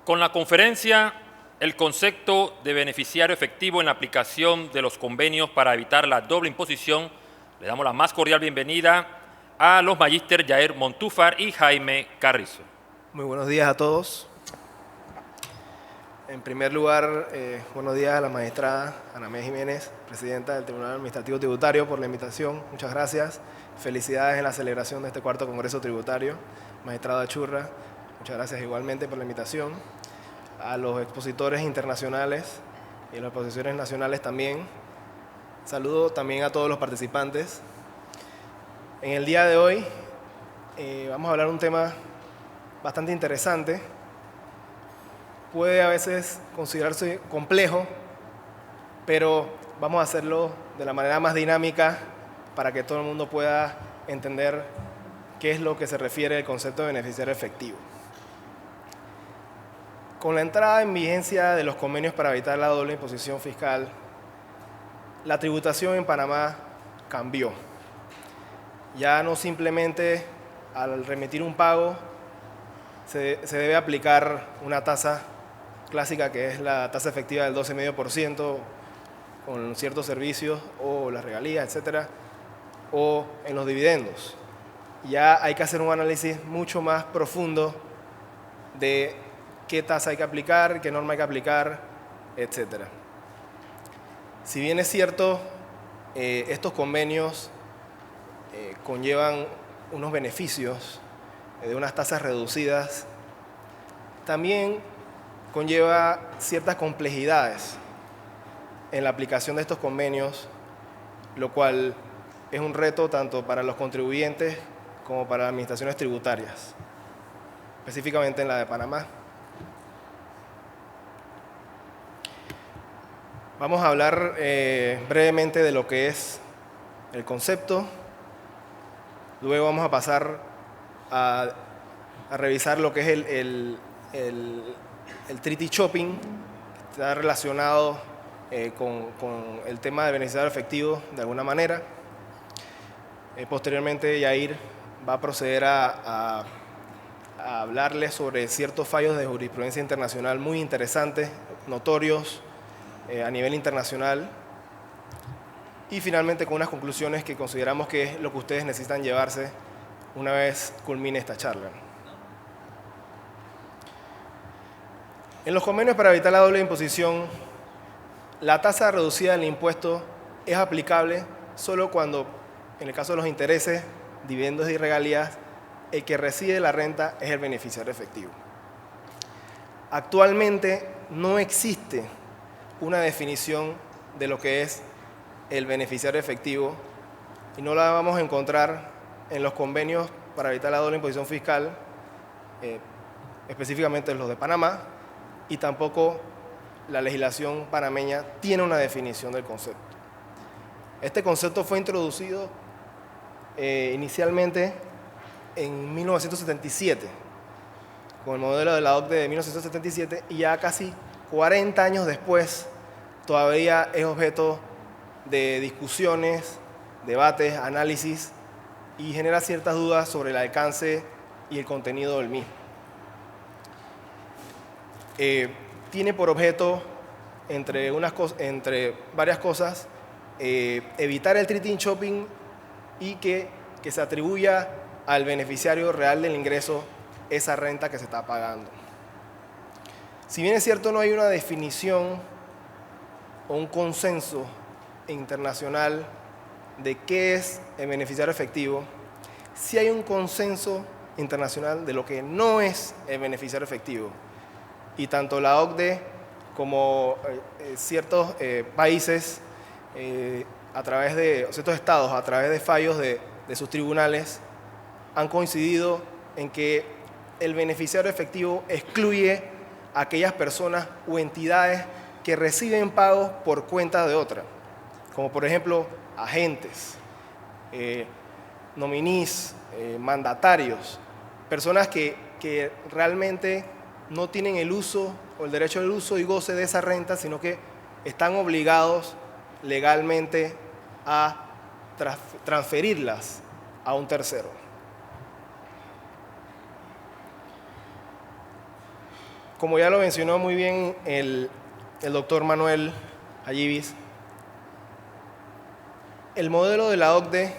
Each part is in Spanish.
Con la conferencia, el concepto de beneficiario efectivo en la aplicación de los convenios para evitar la doble imposición, le damos la más cordial bienvenida a los magíster Yair Montúfar y Jaime Carrizo. Muy buenos días a todos. En primer lugar, buenos días a la magistrada Anamé Jiménez, presidenta del Tribunal Administrativo Tributario, por la invitación. Muchas gracias. Felicidades en la celebración de este cuarto Congreso Tributario. Magistrada Churra, muchas gracias igualmente por la invitación. A los expositores internacionales y las exposiciones nacionales también. Saludo también a todos los participantes. En el día de hoy vamos a hablar de un tema bastante interesante. Puede a veces considerarse complejo, pero vamos a hacerlo de la manera más dinámica para que todo el mundo pueda entender qué es lo que se refiere al concepto de beneficiario efectivo. Con la entrada en vigencia de los convenios para evitar la doble imposición fiscal, la tributación en Panamá cambió. Ya no simplemente al remitir un pago se debe aplicar una tasa clásica, que es la tasa efectiva del 12,5% con ciertos servicios o las regalías, etcétera, o en los dividendos. Ya hay que hacer un análisis mucho más profundo de qué tasa hay que aplicar, qué norma hay que aplicar, etcétera. Si bien es cierto, estos convenios conllevan unos beneficios de unas tasas reducidas, también conlleva ciertas complejidades en la aplicación de estos convenios, lo cual es un reto tanto para los contribuyentes como para las administraciones tributarias, específicamente en la de Panamá. Vamos a hablar brevemente de lo que es el concepto, luego vamos a pasar a revisar lo que es el treaty shopping, que está relacionado con el tema de beneficiario efectivo de alguna manera. Posteriormente, Yair va a proceder a hablarles sobre ciertos fallos de jurisprudencia internacional muy interesantes, notorios a nivel internacional. Y finalmente con unas conclusiones que consideramos que es lo que ustedes necesitan llevarse una vez culmine esta charla. En los convenios para evitar la doble imposición, la tasa reducida del impuesto es aplicable solo cuando, en el caso de los intereses, dividendos y regalías, el que recibe la renta es el beneficiario efectivo. Actualmente no existe una definición de lo que es el beneficiario efectivo y no la vamos a encontrar en los convenios para evitar la doble imposición fiscal, específicamente los de Panamá, y tampoco la legislación panameña tiene una definición del concepto. Este concepto fue introducido inicialmente en 1977, con el modelo de la OCDE de 1977, y ya casi 40 años después todavía es objeto de discusiones, debates, análisis, y genera ciertas dudas sobre el alcance y el contenido del mismo. Tiene por objeto, entre varias cosas, evitar el treaty shopping y que se atribuya al beneficiario real del ingreso esa renta que se está pagando. Si bien es cierto, no hay una definición o un consenso internacional de qué es el beneficiario efectivo, sí hay un consenso internacional de lo que no es el beneficiario efectivo. Y tanto la OCDE como ciertos países, ciertos estados, a través de fallos de sus tribunales, han coincidido en que el beneficiario efectivo excluye a aquellas personas o entidades que reciben pagos por cuenta de otra, como por ejemplo agentes, nominees, mandatarios, personas que realmente no tienen el uso o el derecho al uso y goce de esa renta, sino que están obligados legalmente a transferirlas a un tercero. como ya lo mencionó muy bien el doctor Manuel Ayibis, el modelo de la OCDE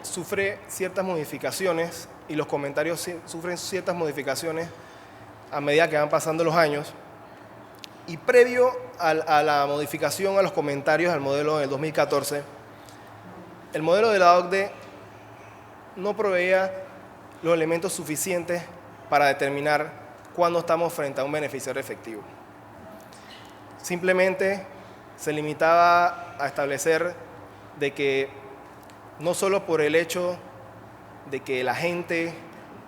sufre ciertas modificaciones y los comentarios sufren ciertas modificaciones a medida que van pasando los años. Y previo a la modificación a los comentarios al modelo del 2014, el modelo de la OCDE no proveía los elementos suficientes para determinar cuándo estamos frente a un beneficiario efectivo. Simplemente se limitaba a establecer de que no solo por el hecho de que el agente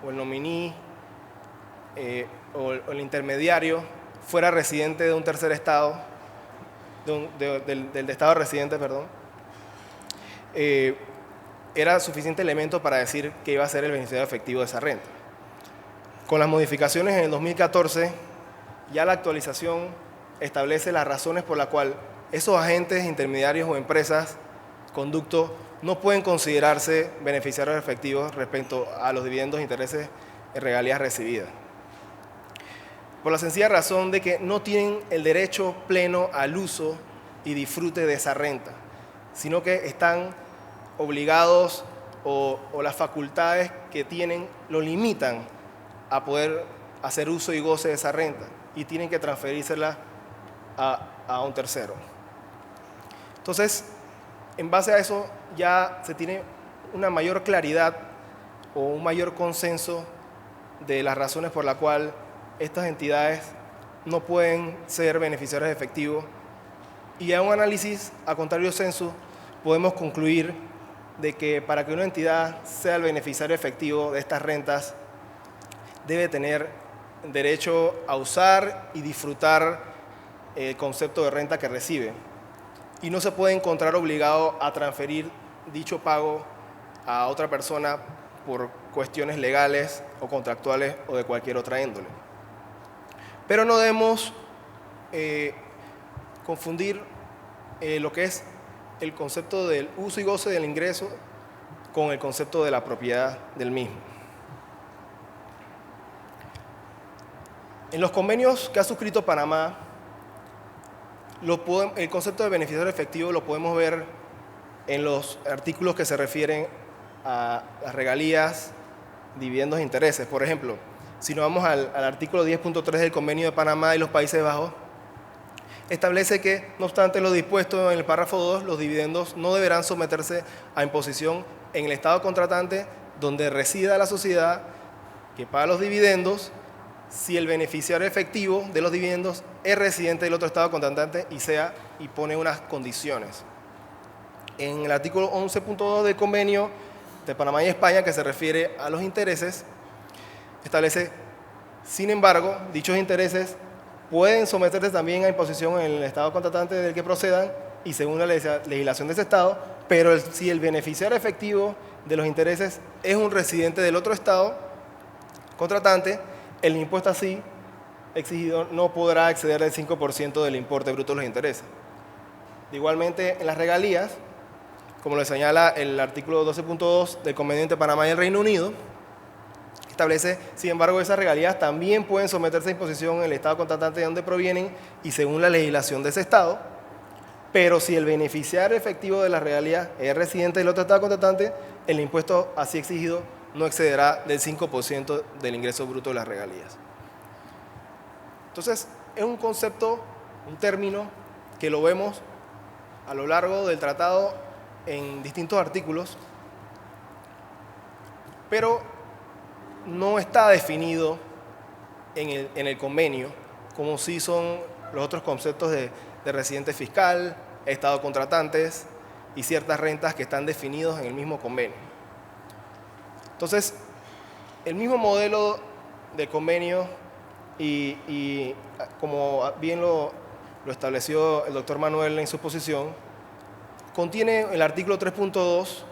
o el nominee o el intermediario fuera residente de un tercer estado, del estado residente, perdón, era suficiente elemento para decir que iba a ser el beneficiario efectivo de esa renta. Con las modificaciones en el 2014, ya la actualización establece las razones por las cuales esos agentes, intermediarios o empresas, conductos, no pueden considerarse beneficiarios efectivos respecto a los dividendos, intereses y regalías recibidas. Por la sencilla razón de que no tienen el derecho pleno al uso y disfrute de esa renta, sino que están obligados o las facultades que tienen lo limitan a poder hacer uso y goce de esa renta y tienen que transferírsela a un tercero. Entonces, en base a eso ya se tiene una mayor claridad o un mayor consenso de las razones por las cuales estas entidades no pueden ser beneficiarios efectivos, y a un análisis a contrario censo podemos concluir de que para que una entidad sea el beneficiario efectivo de estas rentas debe tener derecho a usar y disfrutar el concepto de renta que recibe, y no se puede encontrar obligado a transferir dicho pago a otra persona por cuestiones legales o contractuales o de cualquier otra índole. Pero no debemos confundir lo que es el concepto del uso y goce del ingreso con el concepto de la propiedad del mismo. En los convenios que ha suscrito Panamá, el concepto de beneficiario efectivo lo podemos ver en los artículos que se refieren a las regalías, dividendos e intereses. Por ejemplo, si nos vamos al artículo 10.3 del Convenio de Panamá y los Países Bajos, establece que, no obstante lo dispuesto en el párrafo 2, los dividendos no deberán someterse a imposición en el estado contratante donde resida la sociedad que paga los dividendos, si el beneficiario efectivo de los dividendos es residente del otro estado contratante y pone unas condiciones. En el artículo 11.2 del Convenio de Panamá y España, que se refiere a los intereses, establece, sin embargo, dichos intereses pueden someterse también a imposición en el estado contratante del que procedan y según la legislación de ese estado, pero si el beneficiario efectivo de los intereses es un residente del otro estado contratante, el impuesto así exigido no podrá exceder del 5% del importe bruto de los intereses. Igualmente, en las regalías, como lo señala el artículo 12.2 del Convenio entre Panamá y el Reino Unido, establece, sin embargo, esas regalías también pueden someterse a imposición en el estado contratante de donde provienen y según la legislación de ese estado, pero si el beneficiario efectivo de las regalías es residente del otro estado contratante, el impuesto así exigido no excederá del 5% del ingreso bruto de las regalías. Entonces, es un concepto, un término que lo vemos a lo largo del tratado en distintos artículos, pero no está definido en el convenio, como sí son los otros conceptos de residente fiscal, estado contratantes y ciertas rentas que están definidos en el mismo convenio. Entonces, el mismo modelo de convenio y como bien lo estableció el doctor Manuel en su posición, contiene el artículo 3.2,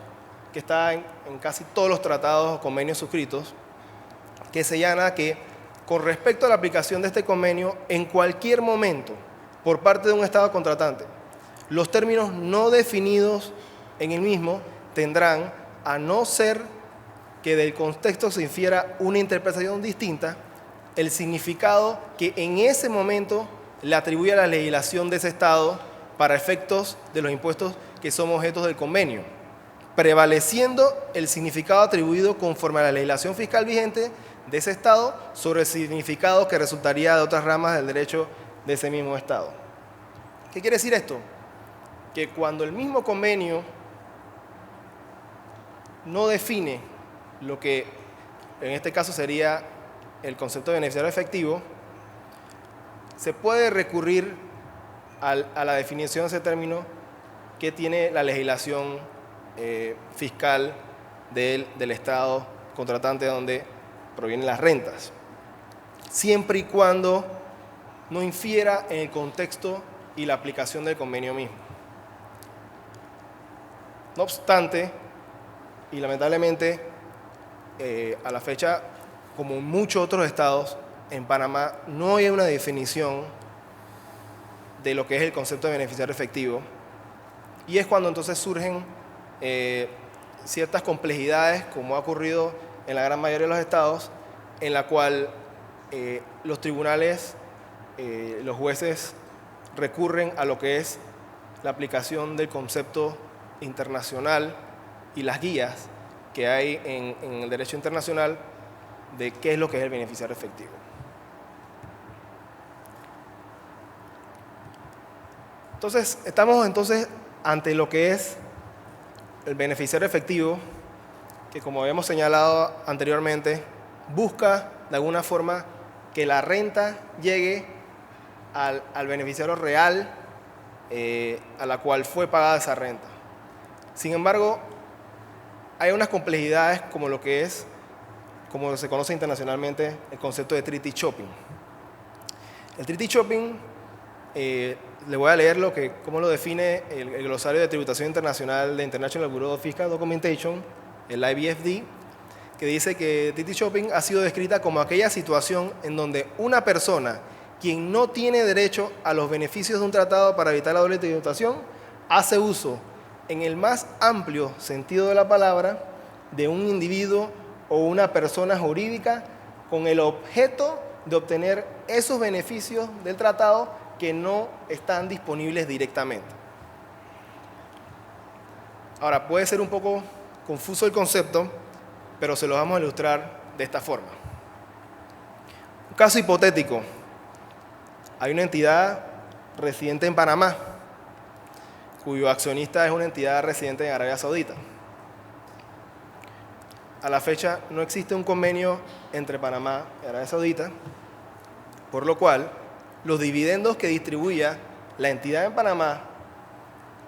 que está en casi todos los tratados o convenios suscritos, que señala que con respecto a la aplicación de este convenio, en cualquier momento, por parte de un estado contratante, los términos no definidos en el mismo tendrán, a no ser que del contexto se infiera una interpretación distinta, el significado que en ese momento le atribuye a la legislación de ese Estado para efectos de los impuestos que son objetos del convenio, prevaleciendo el significado atribuido conforme a la legislación fiscal vigente de ese Estado sobre el significado que resultaría de otras ramas del derecho de ese mismo Estado. ¿Qué quiere decir esto? Que cuando el mismo convenio no define lo que en este caso sería el concepto de beneficiario efectivo, se puede recurrir a la definición de ese término que tiene la legislación fiscal del Estado contratante donde provienen las rentas, siempre y cuando no infiera en el contexto y la aplicación del convenio mismo. No obstante, y lamentablemente, a la fecha, como en muchos otros estados, en Panamá no hay una definición de lo que es el concepto de beneficiario efectivo, y es cuando entonces surgen ciertas complejidades, como ha ocurrido en la gran mayoría de los estados, en la cual los tribunales, los jueces recurren a lo que es la aplicación del concepto internacional y las guías que hay en el derecho internacional de qué es lo que es el beneficiario efectivo. Entonces, estamos ante lo que es el beneficiario efectivo, que como habíamos señalado anteriormente, busca de alguna forma que la renta llegue al beneficiario real a la cual fue pagada esa renta. Sin embargo, hay unas complejidades como lo que es, como se conoce internacionalmente, el concepto de treaty shopping. El treaty shopping, le voy a leer cómo lo define el glosario de tributación internacional de International Bureau of Fiscal Documentation, el IBFD, que dice que treaty shopping ha sido descrita como aquella situación en donde una persona quien no tiene derecho a los beneficios de un tratado para evitar la doble tributación hace uso, en el más amplio sentido de la palabra, de un individuo o una persona jurídica con el objeto de obtener esos beneficios del tratado que no están disponibles directamente. Ahora, puede ser un poco confuso el concepto, pero se lo vamos a ilustrar de esta forma. Un caso hipotético. Hay una entidad residente en Panamá, cuyo accionista es una entidad residente en Arabia Saudita. A la fecha no existe un convenio entre Panamá y Arabia Saudita, por lo cual los dividendos que distribuya la entidad en Panamá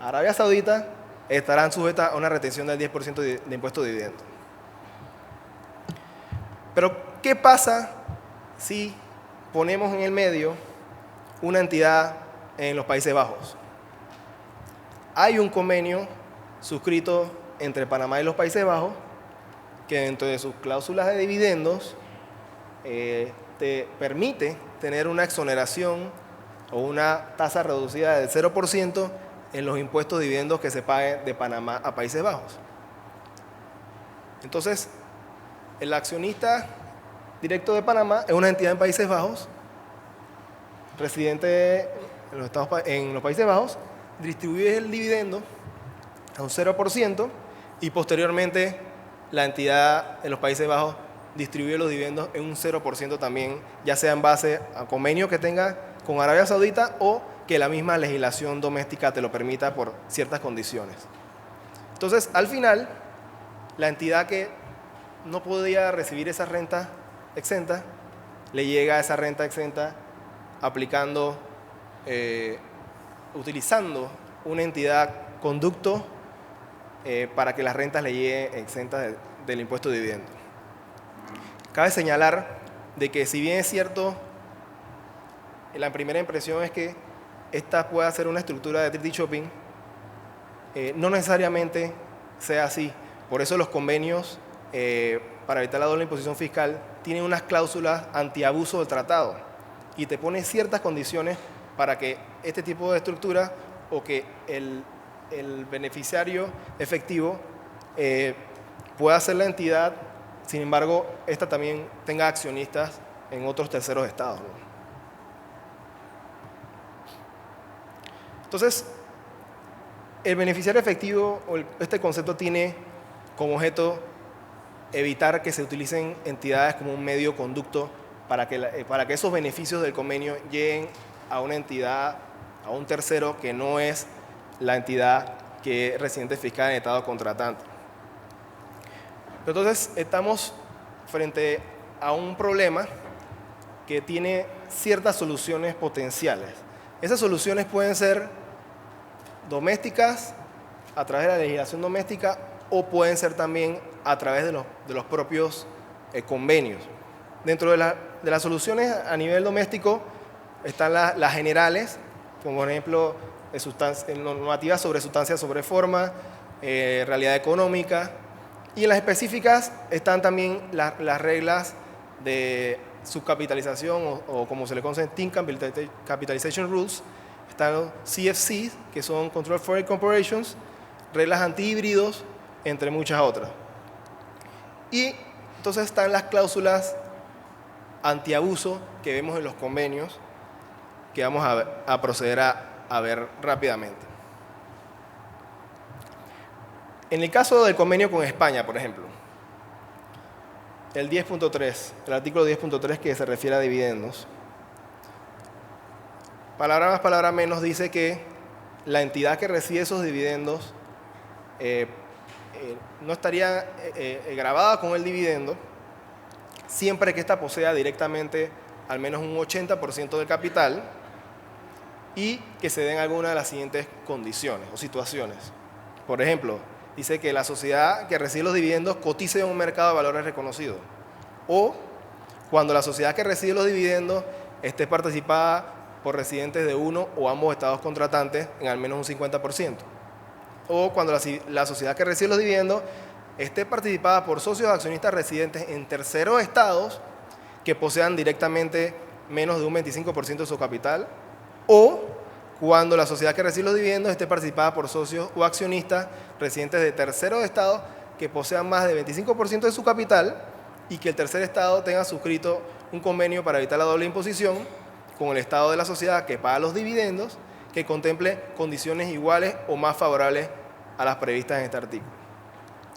a Arabia Saudita estarán sujetas a una retención del 10% de impuesto de dividendo. Pero, ¿qué pasa si ponemos en el medio una entidad en los Países Bajos? Hay un convenio suscrito entre Panamá y los Países Bajos que dentro de sus cláusulas de dividendos te permite tener una exoneración o una tasa reducida del 0% en los impuestos de dividendos que se paguen de Panamá a Países Bajos. Entonces, el accionista directo de Panamá es una entidad en Países Bajos, residente en los Países Bajos, distribuye el dividendo a un 0% y posteriormente la entidad en los Países Bajos distribuye los dividendos en un 0% también, ya sea en base a convenio que tenga con Arabia Saudita o que la misma legislación doméstica te lo permita por ciertas condiciones. Entonces, al final, la entidad que no podía recibir esa renta exenta, le llega esa renta exenta aplicando, utilizando una entidad conducto para que las rentas le lleguen exentas del impuesto de dividendo. Cabe señalar de que si bien es cierto, la primera impresión es que esta pueda ser una estructura de treaty shopping, no necesariamente sea así. Por eso los convenios para evitar la doble imposición fiscal tienen unas cláusulas antiabuso del tratado y te pone ciertas condiciones para que este tipo de estructura o que el beneficiario efectivo pueda ser la entidad sin embargo, esta también tenga accionistas en otros terceros estados, ¿no? Entonces, el beneficiario efectivo, este concepto tiene como objeto evitar que se utilicen entidades como un medio conducto para que esos beneficios del convenio lleguen a una entidad, a un tercero que no es la entidad que es residente fiscal en el estado contratante. Entonces, estamos frente a un problema que tiene ciertas soluciones potenciales. Esas soluciones pueden ser domésticas, a través de la legislación doméstica, o pueden ser también a través de los propios convenios. Dentro de las soluciones a nivel doméstico están las generales, como por ejemplo normativas sobre sustancias sobre forma, realidad económica, y en las específicas están también las reglas de subcapitalización o como se le conoce, Team Capitalization Rules. Están los CFCs, que son Control Foreign Corporations, reglas antihíbridos, entre muchas otras. Y entonces están las cláusulas antiabuso que vemos en los convenios, que vamos a proceder a ver rápidamente. En el caso del convenio con España, por ejemplo, el 10.3, el artículo 10.3 que se refiere a dividendos, palabra más, palabra menos, dice que la entidad que recibe esos dividendos no estaría grabada con el dividendo siempre que ésta posea directamente al menos un 80% del capital y que se den alguna de las siguientes condiciones o situaciones. Por ejemplo, dice que la sociedad que recibe los dividendos cotice en un mercado de valores reconocido, o cuando la sociedad que recibe los dividendos esté participada por residentes de uno o ambos estados contratantes en al menos un 50%, o cuando la sociedad que recibe los dividendos esté participada por socios accionistas residentes en terceros estados que posean directamente menos de un 25% de su capital, o cuando la sociedad que recibe los dividendos esté participada por socios o accionistas residentes de terceros estados que posean más de 25% de su capital y que el tercer estado tenga suscrito un convenio para evitar la doble imposición con el estado de la sociedad que paga los dividendos, que contemple condiciones iguales o más favorables a las previstas en este artículo.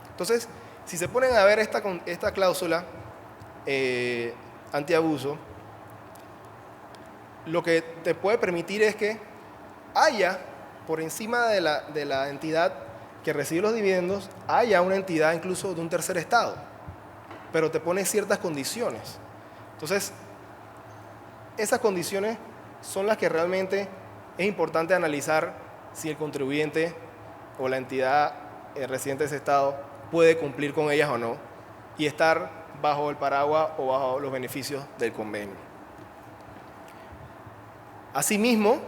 Entonces, si se ponen a ver esta cláusula antiabuso, lo que te puede permitir es que haya, por encima de la entidad que recibe los dividendos, haya una entidad incluso de un tercer estado, pero te pone ciertas condiciones. Entonces, esas condiciones son las que realmente es importante analizar si el contribuyente o la entidad residente de ese estado puede cumplir con ellas o no y estar bajo el paraguas o bajo los beneficios del convenio. Asimismo,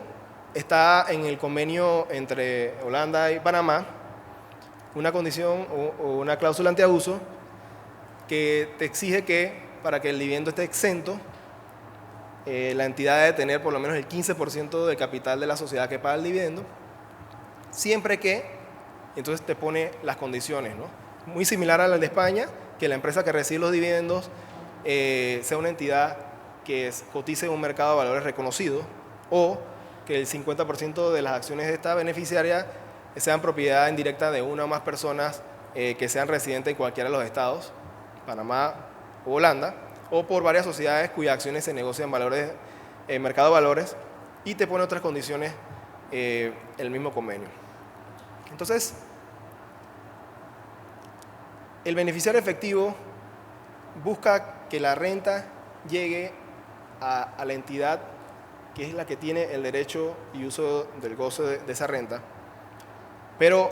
está en el convenio entre Holanda y Panamá una condición o una cláusula antiabuso que te exige que para que el dividendo esté exento, la entidad debe tener por lo menos el 15% del capital de la sociedad que paga el dividendo, siempre que, entonces te pone las condiciones, ¿no? Muy similar a la de España, que la empresa que recibe los dividendos sea una entidad que cotice en un mercado de valores reconocido, o que el 50% de las acciones de esta beneficiaria sean propiedad indirecta de una o más personas que sean residentes en cualquiera de los estados, Panamá o Holanda, o por varias sociedades cuyas acciones se negocian en mercado de valores, y te pone otras condiciones el mismo convenio. Entonces, el beneficiario efectivo busca que la renta llegue a la entidad que es la que tiene el derecho y uso del goce de esa renta, pero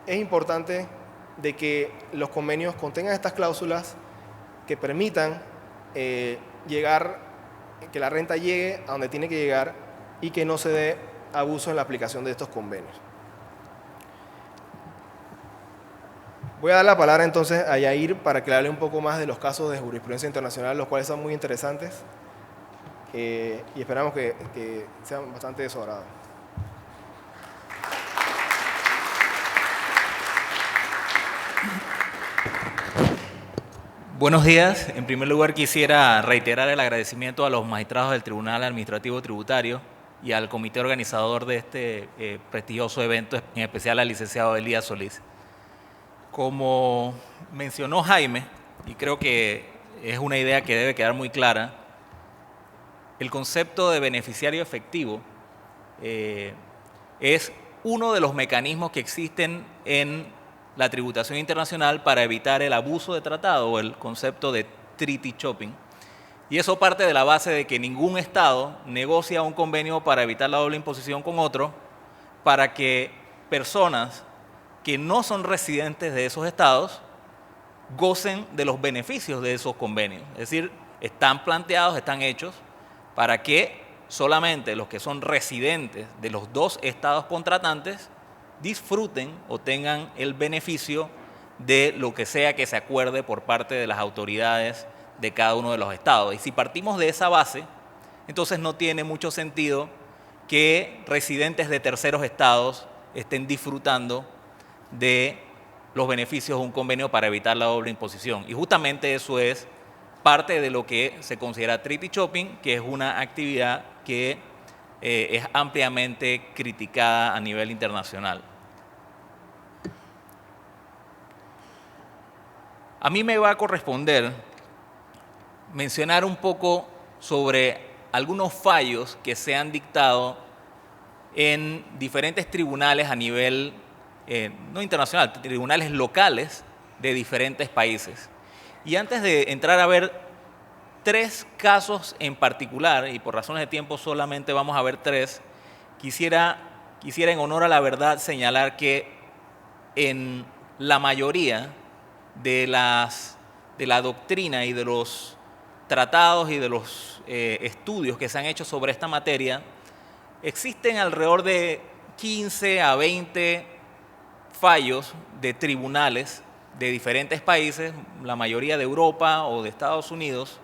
es importante de que los convenios contengan estas cláusulas que permitan que la renta llegue a donde tiene que llegar y que no se dé abuso en la aplicación de estos convenios. Voy a dar la palabra entonces a Yair para que le hable un poco más de los casos de jurisprudencia internacional, los cuales son muy interesantes y esperamos que sean bastante de su agrado. Buenos días. En primer lugar, quisiera reiterar el agradecimiento a los magistrados del Tribunal Administrativo Tributario y al comité organizador de este prestigioso evento, en especial al licenciado Elías Solís. Como mencionó Jaime, y creo que es una idea que debe quedar muy clara, el concepto de beneficiario efectivo es uno de los mecanismos que existen en la tributación internacional para evitar el abuso de tratado o el concepto de treaty shopping. Y eso parte de la base de que ningún Estado negocia un convenio para evitar la doble imposición con otro para que personas que no son residentes de esos Estados gocen de los beneficios de esos convenios. Es decir, están planteados, están hechos para que solamente los que son residentes de los dos Estados contratantes disfruten o tengan el beneficio de lo que sea que se acuerde por parte de las autoridades de cada uno de los estados. Y si partimos de esa base, entonces no tiene mucho sentido que residentes de terceros estados estén disfrutando de los beneficios de un convenio para evitar la doble imposición. Y justamente eso es parte de lo que se considera treaty shopping, que es una actividad que es ampliamente criticada a nivel internacional. A mí me va a corresponder mencionar un poco sobre algunos fallos que se han dictado en diferentes tribunales a nivel, no internacional, tribunales locales de diferentes países. Y antes de entrar a ver tres casos en particular, y por razones de tiempo solamente vamos a ver tres, quisiera en honor a la verdad señalar que en la mayoría de la doctrina y de los tratados y de los estudios que se han hecho sobre esta materia, existen alrededor de 15 a 20 fallos de tribunales de diferentes países, la mayoría de Europa o de Estados Unidos,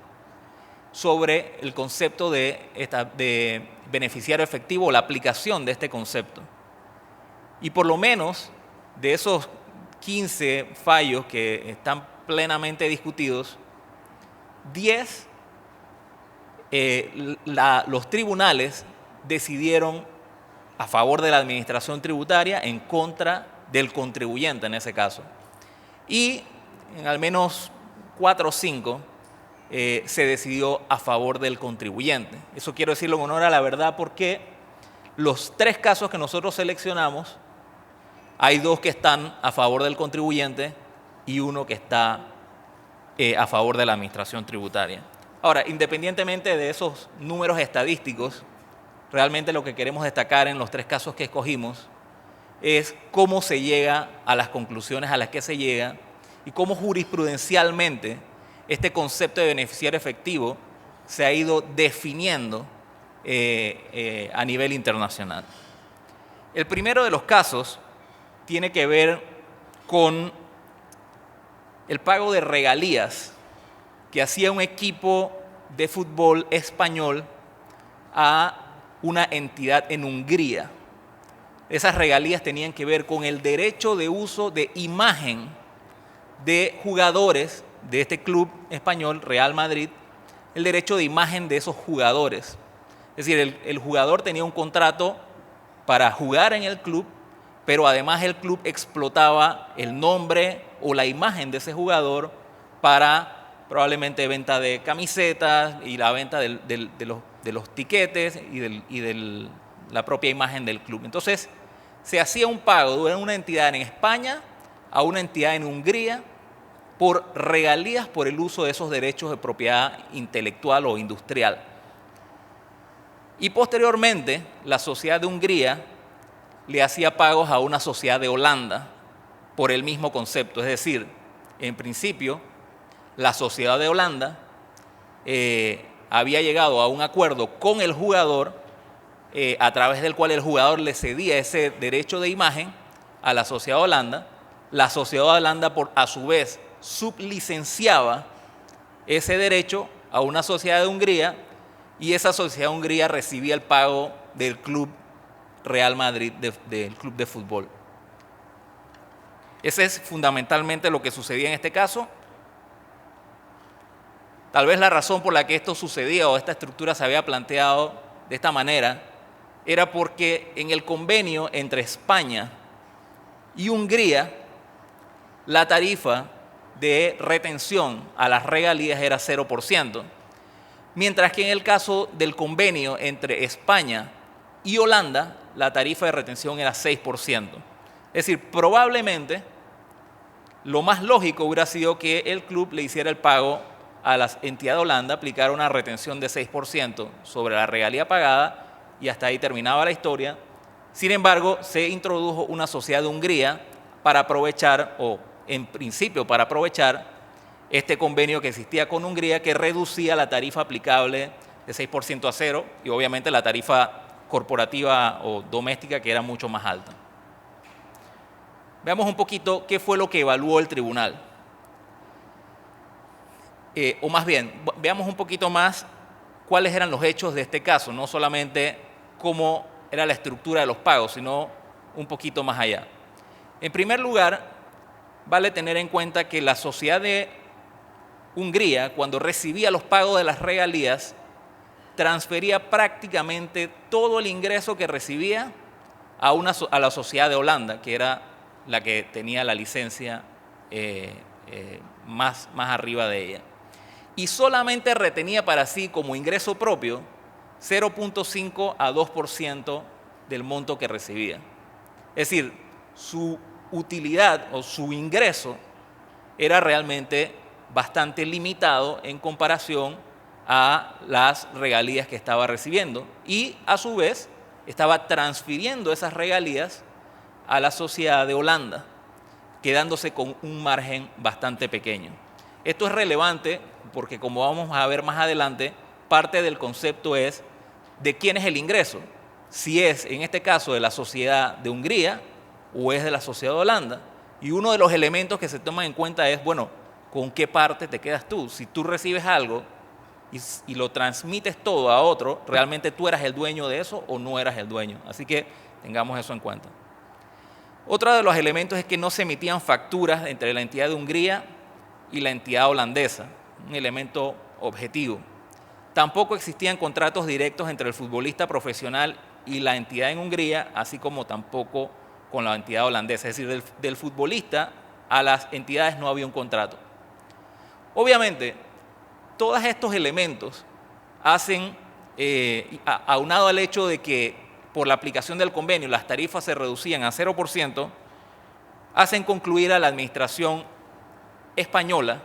sobre el concepto de beneficiario efectivo o la aplicación de este concepto. Y por lo menos de esos 15 fallos que están plenamente discutidos, 10 los tribunales decidieron a favor de la administración tributaria en contra del contribuyente en ese caso. Y en al menos 4 o 5 se decidió a favor del contribuyente. Eso quiero decirlo en honor a la verdad porque los 3 casos que nosotros seleccionamos, hay 2 que están a favor del contribuyente y 1 que está a favor de la administración tributaria. Ahora, independientemente de esos números estadísticos, realmente lo que queremos destacar en los 3 casos que escogimos es cómo se llega a las conclusiones a las que se llega y cómo jurisprudencialmente este concepto de beneficiario efectivo se ha ido definiendo a nivel internacional. El primero de los casos tiene que ver con el pago de regalías que hacía un equipo de fútbol español a una entidad en Hungría. Esas regalías tenían que ver con el derecho de uso de imagen de jugadores de este club español, Real Madrid, el derecho de imagen de esos jugadores. Es decir, el jugador tenía un contrato para jugar en el club, pero además el club explotaba el nombre o la imagen de ese jugador para probablemente venta de camisetas y la venta de los tiquetes y de la propia imagen del club. Entonces, se hacía un pago de una entidad en España a una entidad en Hungría por regalías por el uso de esos derechos de propiedad intelectual o industrial. Y posteriormente, la sociedad de Hungría le hacía pagos a una sociedad de Holanda por el mismo concepto. Es decir, en principio, la sociedad de Holanda había llegado a un acuerdo con el jugador a través del cual el jugador le cedía ese derecho de imagen a la sociedad de Holanda. La sociedad de Holanda, a su vez, sublicenciaba ese derecho a una sociedad de Hungría y esa sociedad de Hungría recibía el pago del club Real Madrid, del club de fútbol. Ese es fundamentalmente lo que sucedía en este caso. Tal vez la razón por la que esto sucedía o esta estructura se había planteado de esta manera era porque en el convenio entre España y Hungría, la tarifa de retención a las regalías era 0%, mientras que en el caso del convenio entre España y Holanda, la tarifa de retención era 6%. Es decir, probablemente lo más lógico hubiera sido que el club le hiciera el pago a la entidad de Holanda, aplicara una retención de 6% sobre la regalía pagada y hasta ahí terminaba la historia. Sin embargo, se introdujo una sociedad de Hungría para aprovechar, o en principio para aprovechar, este convenio que existía con Hungría que reducía la tarifa aplicable de 6% a 0 y obviamente la tarifa corporativa o doméstica que era mucho más alta. Veamos un poquito qué fue lo que evaluó el tribunal. O más bien, veamos un poquito más cuáles eran los hechos de este caso, no solamente cómo era la estructura de los pagos, sino un poquito más allá. En primer lugar, vale tener en cuenta que la sociedad de Hungría, cuando recibía los pagos de las regalías, transfería prácticamente todo el ingreso que recibía a la sociedad de Holanda, que era la que tenía la licencia más arriba de ella. Y solamente retenía para sí como ingreso propio 0.5 a 2% del monto que recibía. Es decir, su utilidad o su ingreso era realmente bastante limitado en comparación a las regalías que estaba recibiendo y a su vez estaba transfiriendo esas regalías a la sociedad de Holanda, quedándose con un margen bastante pequeño. Esto es relevante porque, como vamos a ver más adelante, parte del concepto es de quién es el ingreso, si es en este caso de la sociedad de Hungría o es de la sociedad de Holanda. Y uno de los elementos que se toman en cuenta es, bueno, ¿con qué parte te quedas tú? Si tú recibes algo y lo transmites todo a otro, ¿realmente tú eras el dueño de eso o no eras el dueño? Así que tengamos eso en cuenta. Otro de los elementos es que no se emitían facturas entre la entidad de Hungría y la entidad holandesa, un elemento objetivo. Tampoco existían contratos directos entre el futbolista profesional y la entidad en Hungría, así como tampoco con la entidad holandesa. Es decir, del futbolista a las entidades no había un contrato. Obviamente, todos estos elementos hacen, aunado al hecho de que por la aplicación del convenio las tarifas se reducían a 0%, hacen concluir a la administración española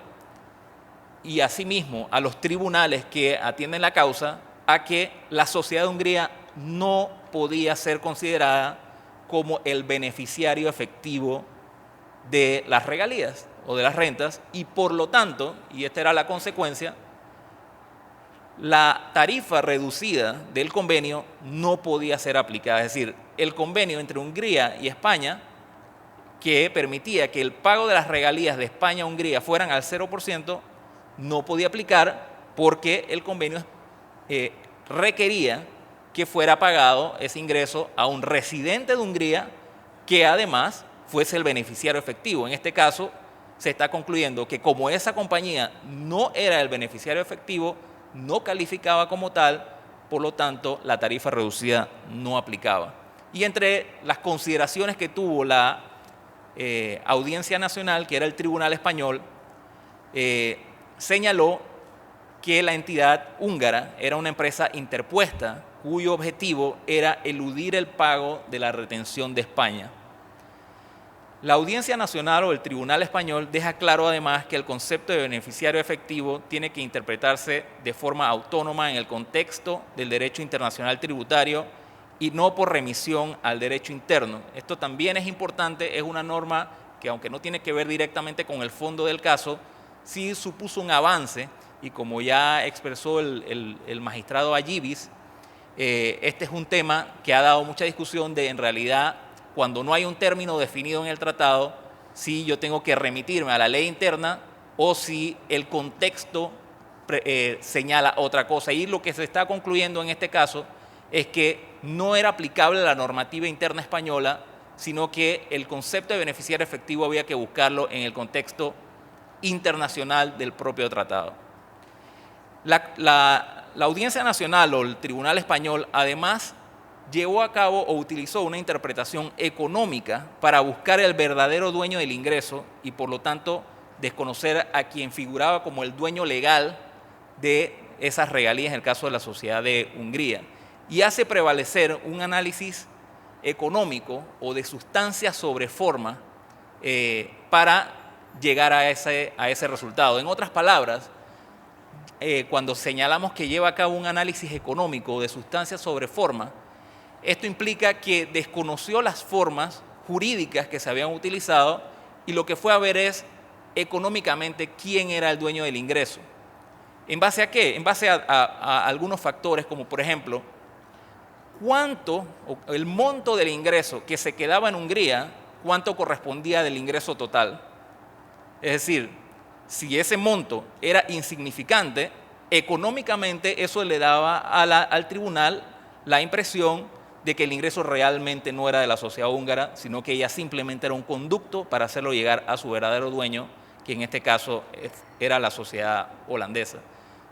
y asimismo a los tribunales que atienden la causa a que la sociedad de Hungría no podía ser considerada como el beneficiario efectivo de las regalías o de las rentas y por lo tanto, y esta era la consecuencia, la tarifa reducida del convenio no podía ser aplicada. Es decir, el convenio entre Hungría y España, que permitía que el pago de las regalías de España a Hungría fueran al 0%, no podía aplicar porque el convenio requería que fuera pagado ese ingreso a un residente de Hungría que además fuese el beneficiario efectivo. En este caso, se está concluyendo que como esa compañía no era el beneficiario efectivo, no calificaba como tal, por lo tanto, la tarifa reducida no aplicaba. Y entre las consideraciones que tuvo la Audiencia Nacional, que era el Tribunal Español, señaló que la entidad húngara era una empresa interpuesta cuyo objetivo era eludir el pago de la retención de España. La Audiencia Nacional o el Tribunal Español deja claro además que el concepto de beneficiario efectivo tiene que interpretarse de forma autónoma en el contexto del derecho internacional tributario y no por remisión al derecho interno. Esto también es importante, es una norma que aunque no tiene que ver directamente con el fondo del caso, sí supuso un avance y como ya expresó el magistrado Ayibis, este es un tema que ha dado mucha discusión de en realidad cuando no hay un término definido en el tratado, si yo tengo que remitirme a la ley interna o si el contexto señala otra cosa. Y lo que se está concluyendo en este caso es que no era aplicable la normativa interna española, sino que el concepto de beneficiario efectivo había que buscarlo en el contexto internacional del propio tratado. La Audiencia Nacional o el Tribunal Español además llevó a cabo o utilizó una interpretación económica para buscar el verdadero dueño del ingreso y por lo tanto desconocer a quien figuraba como el dueño legal de esas regalías en el caso de la sociedad de Hungría. Y hace prevalecer un análisis económico o de sustancia sobre forma para llegar a ese resultado. En otras palabras, cuando señalamos que lleva a cabo un análisis económico de sustancia sobre forma, esto implica que desconoció las formas jurídicas que se habían utilizado y lo que fue a ver es económicamente quién era el dueño del ingreso. ¿En base a qué? En base a algunos factores, como por ejemplo, el monto del ingreso que se quedaba en Hungría, cuánto correspondía del ingreso total. Es decir, si ese monto era insignificante, económicamente eso le daba al tribunal la impresión de que el ingreso realmente no era de la sociedad húngara, sino que ella simplemente era un conducto para hacerlo llegar a su verdadero dueño, que en este caso era la sociedad holandesa.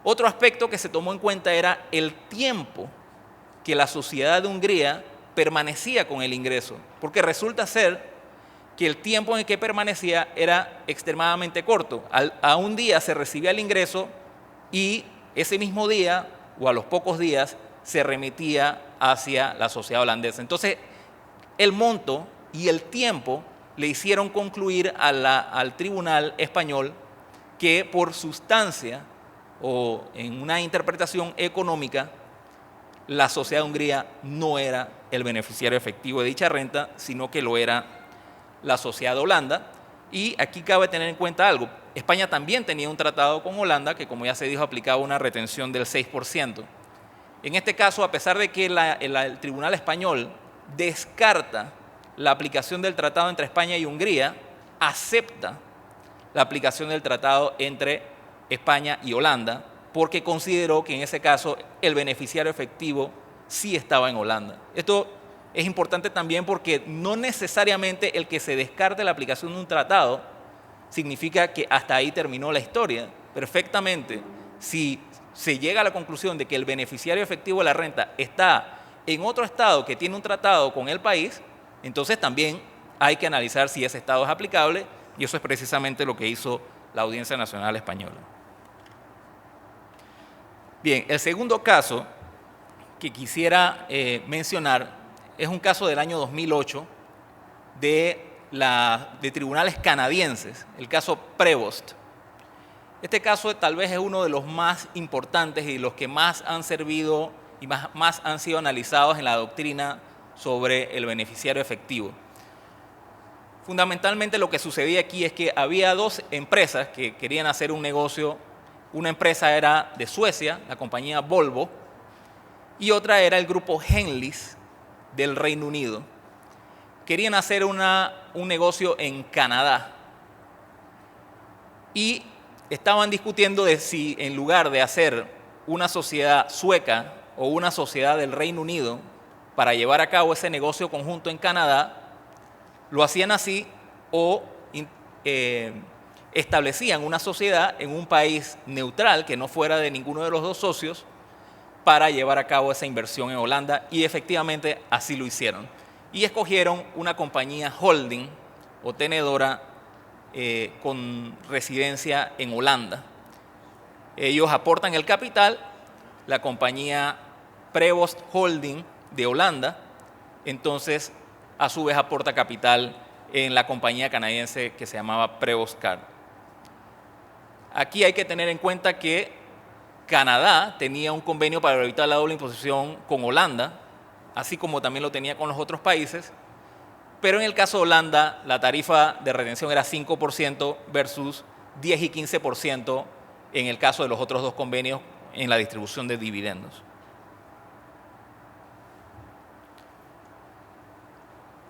Otro aspecto que se tomó en cuenta era el tiempo que la sociedad de Hungría permanecía con el ingreso, porque resulta ser que el tiempo en el que permanecía era extremadamente corto. A un día se recibía el ingreso y ese mismo día o a los pocos días se remitía hacia la sociedad holandesa. Entonces, el monto y el tiempo le hicieron concluir al tribunal español que por sustancia o en una interpretación económica, la sociedad de Hungría no era el beneficiario efectivo de dicha renta, sino que lo era la sociedad de Holanda. Y aquí cabe tener en cuenta algo. España también tenía un tratado con Holanda que, como ya se dijo, aplicaba una retención del 6%. En este caso, a pesar de que el Tribunal Español descarta la aplicación del tratado entre España y Hungría, acepta la aplicación del tratado entre España y Holanda, porque consideró que en ese caso el beneficiario efectivo sí estaba en Holanda. Esto es importante también porque no necesariamente el que se descarte la aplicación de un tratado significa que hasta ahí terminó la historia. Perfectamente, si se llega a la conclusión de que el beneficiario efectivo de la renta está en otro estado que tiene un tratado con el país, entonces también hay que analizar si ese estado es aplicable, y eso es precisamente lo que hizo la Audiencia Nacional Española. Bien, el segundo caso que quisiera mencionar es un caso del año 2008 de tribunales canadienses, el caso Prevost. Este caso tal vez es uno de los más importantes y los que más han servido y más han sido analizados en la doctrina sobre el beneficiario efectivo. Fundamentalmente lo que sucedía aquí es que había dos empresas que querían hacer un negocio. Una empresa era de Suecia, la compañía Volvo, y otra era el grupo Henleys del Reino Unido. Querían hacer un negocio en Canadá y estaban discutiendo de si en lugar de hacer una sociedad sueca o una sociedad del Reino Unido para llevar a cabo ese negocio conjunto en Canadá, lo hacían así o establecían una sociedad en un país neutral que no fuera de ninguno de los dos socios para llevar a cabo esa inversión en Holanda, y efectivamente así lo hicieron. Y escogieron una compañía holding o tenedora con residencia en Holanda. Ellos aportan el capital, la compañía Prevost Holding de Holanda, entonces a su vez aporta capital en la compañía canadiense que se llamaba Prevost Card. Aquí hay que tener en cuenta que Canadá tenía un convenio para evitar la doble imposición con Holanda, así como también lo tenía con los otros países, pero en el caso de Holanda la tarifa de retención era 5% versus 10 y 15% en el caso de los otros dos convenios en la distribución de dividendos.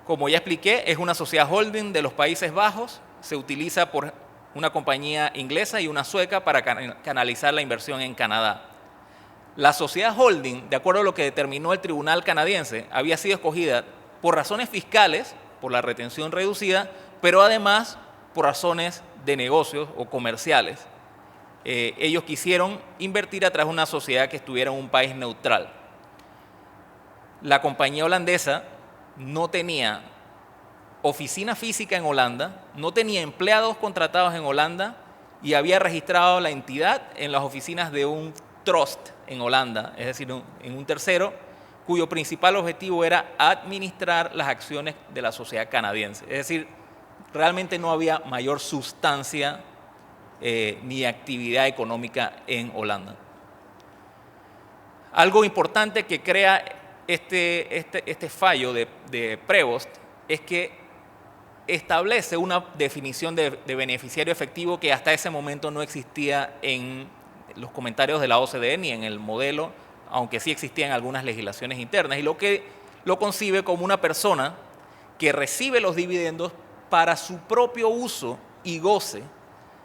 Como ya expliqué, es una sociedad holding de los Países Bajos, se utiliza por una compañía inglesa y una sueca para canalizar la inversión en Canadá. La sociedad holding, de acuerdo a lo que determinó el tribunal canadiense, había sido escogida por razones fiscales, por la retención reducida, pero además por razones de negocios o comerciales. ellos quisieron invertir a través de una sociedad que estuviera en un país neutral. La compañía holandesa no tenía oficina física en Holanda, no tenía empleados contratados en Holanda y había registrado la entidad en las oficinas de un trust en Holanda, es decir, en un tercero, cuyo principal objetivo era administrar las acciones de la sociedad canadiense. Es decir, realmente no había mayor sustancia ni actividad económica en Holanda. Algo importante que crea este fallo de Prevost es que establece una definición de beneficiario efectivo que hasta ese momento no existía en los comentarios de la OCDE ni en el modelo, aunque sí existían algunas legislaciones internas, y lo concibe como una persona que recibe los dividendos para su propio uso y goce,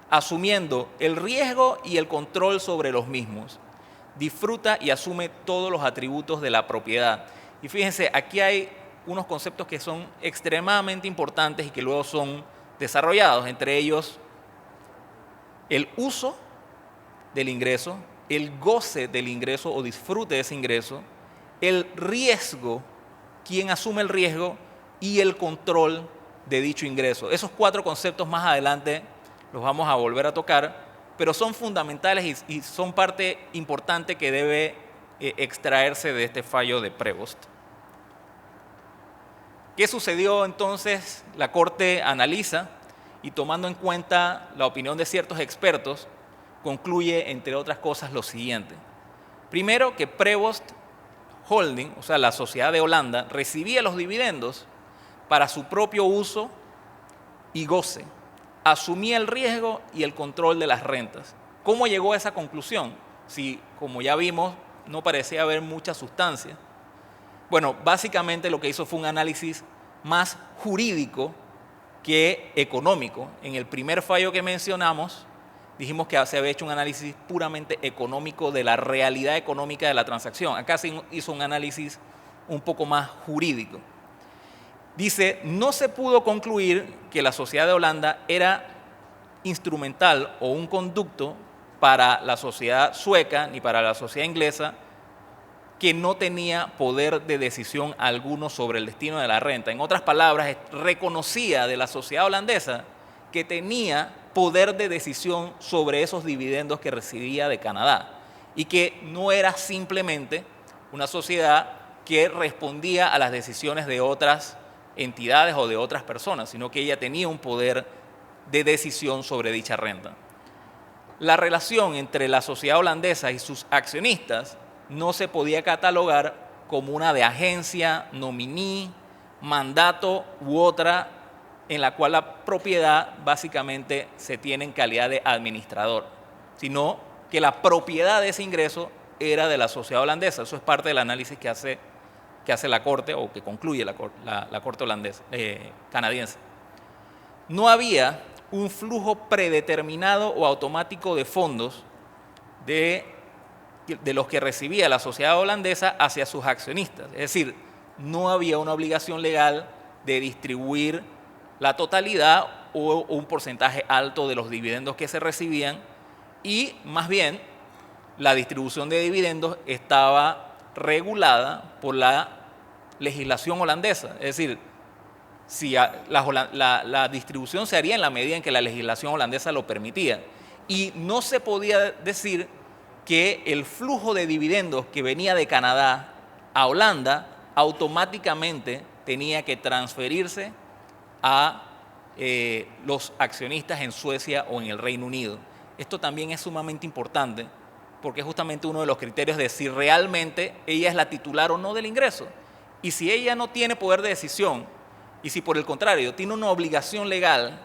asumiendo el riesgo y el control sobre los mismos. Disfruta y asume todos los atributos de la propiedad. Y fíjense, aquí hay unos conceptos que son extremadamente importantes y que luego son desarrollados, entre ellos el uso del ingreso, el goce del ingreso o disfrute de ese ingreso, el riesgo, quien asume el riesgo y el control de dicho ingreso. Esos 4 conceptos más adelante los vamos a volver a tocar, pero son fundamentales y son parte importante que debe extraerse de este fallo de Prevost. ¿Qué sucedió entonces? La Corte analiza y, tomando en cuenta la opinión de ciertos expertos, concluye, entre otras cosas, lo siguiente. Primero, que Prevost Holding, o sea, la sociedad de Holanda, recibía los dividendos para su propio uso y goce, asumía el riesgo y el control de las rentas. ¿Cómo llegó a esa conclusión? Si, como ya vimos, no parecía haber mucha sustancia. Bueno, básicamente lo que hizo fue un análisis más jurídico que económico. En el primer fallo que mencionamos, dijimos que se había hecho un análisis puramente económico de la realidad económica de la transacción. Acá se hizo un análisis un poco más jurídico. Dice, no se pudo concluir que la sociedad de Holanda era instrumental o un conducto para la sociedad sueca ni para la sociedad inglesa, que no tenía poder de decisión alguno sobre el destino de la renta. En otras palabras, reconocía de la sociedad holandesa que tenía poder de decisión sobre esos dividendos que recibía de Canadá y que no era simplemente una sociedad que respondía a las decisiones de otras entidades o de otras personas, sino que ella tenía un poder de decisión sobre dicha renta. La relación entre la sociedad holandesa y sus accionistas no se podía catalogar como una de agencia, nominí, mandato u otra en la cual la propiedad básicamente se tiene en calidad de administrador, sino que la propiedad de ese ingreso era de la sociedad holandesa. Eso es parte del análisis que hace la Corte o que concluye la Corte holandesa, canadiense. No había un flujo predeterminado o automático de fondos de los que recibía la sociedad holandesa hacia sus accionistas. Es decir, no había una obligación legal de distribuir la totalidad o un porcentaje alto de los dividendos que se recibían, y más bien la distribución de dividendos estaba regulada por la legislación holandesa. Es decir, si la distribución se haría en la medida en que la legislación holandesa lo permitía, y no se podía decir que el flujo de dividendos que venía de Canadá a Holanda automáticamente tenía que transferirse a los accionistas en Suecia o en el Reino Unido. Esto también es sumamente importante porque es justamente uno de los criterios de si realmente ella es la titular o no del ingreso. Y si ella no tiene poder de decisión, y si por el contrario tiene una obligación legal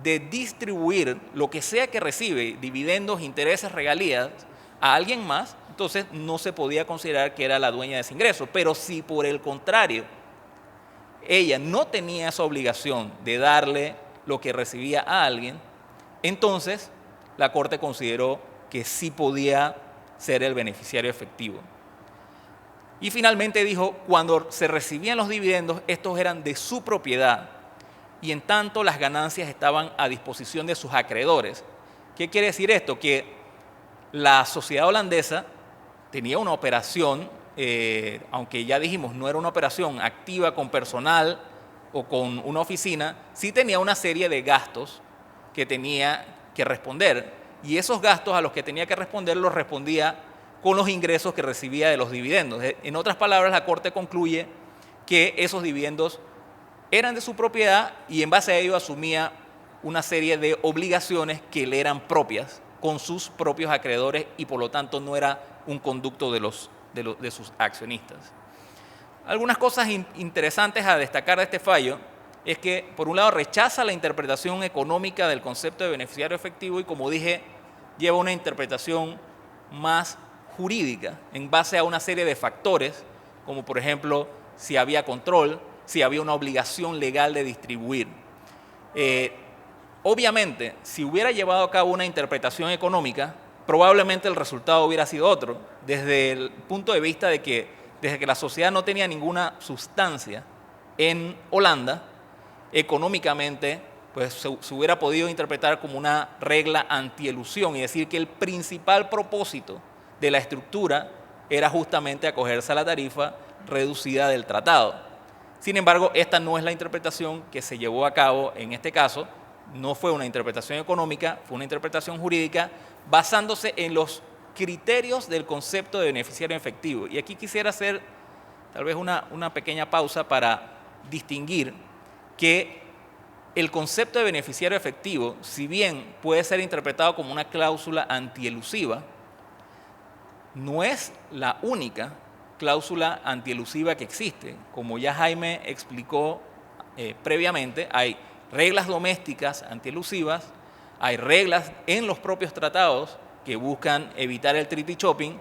de distribuir lo que sea que recibe, dividendos, intereses, regalías, a alguien más, entonces no se podía considerar que era la dueña de ese ingreso. Pero si por el contrario ella no tenía esa obligación de darle lo que recibía a alguien, entonces la Corte consideró que sí podía ser el beneficiario efectivo. Y finalmente dijo, cuando se recibían los dividendos, estos eran de su propiedad y en tanto las ganancias estaban a disposición de sus acreedores. ¿Qué quiere decir esto? Que la sociedad holandesa tenía una operación, aunque ya dijimos no era una operación activa con personal o con una oficina, sí tenía una serie de gastos que tenía que responder, y esos gastos a los que tenía que responder los respondía con los ingresos que recibía de los dividendos. En otras palabras, la Corte concluye que esos dividendos eran de su propiedad y en base a ello asumía una serie de obligaciones que le eran propias con sus propios acreedores y por lo tanto no era un conducto de sus accionistas. Algunas cosas interesantes a destacar de este fallo es que, por un lado, rechaza la interpretación económica del concepto de beneficiario efectivo y, como dije, lleva una interpretación más jurídica en base a una serie de factores, como por ejemplo, si había control, si había una obligación legal de distribuir. Obviamente, si hubiera llevado a cabo una interpretación económica, probablemente el resultado hubiera sido otro, desde el punto de vista de que desde que la sociedad no tenía ninguna sustancia en Holanda, económicamente pues se hubiera podido interpretar como una regla antielusión y decir que el principal propósito de la estructura era justamente acogerse a la tarifa reducida del tratado. Sin embargo, esta no es la interpretación que se llevó a cabo en este caso. No fue una interpretación económica, fue una interpretación jurídica basándose en los criterios del concepto de beneficiario efectivo. Y aquí quisiera hacer tal vez una pequeña pausa para distinguir que el concepto de beneficiario efectivo, si bien puede ser interpretado como una cláusula antielusiva, no es la única cláusula antielusiva que existe. Como ya Jaime explicó previamente, hay reglas domésticas antielusivas, hay reglas en los propios tratados que buscan evitar el treaty shopping.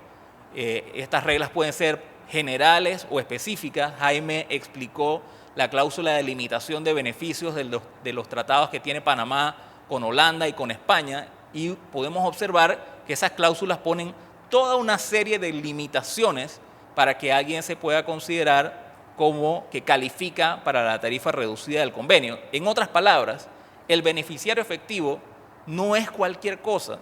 Estas reglas pueden ser generales o específicas. Jaime explicó la cláusula de limitación de beneficios de los tratados que tiene Panamá con Holanda y con España, y podemos observar que esas cláusulas ponen toda una serie de limitaciones para que alguien se pueda considerar como que califica para la tarifa reducida del convenio. En otras palabras, el beneficiario efectivo no es cualquier cosa.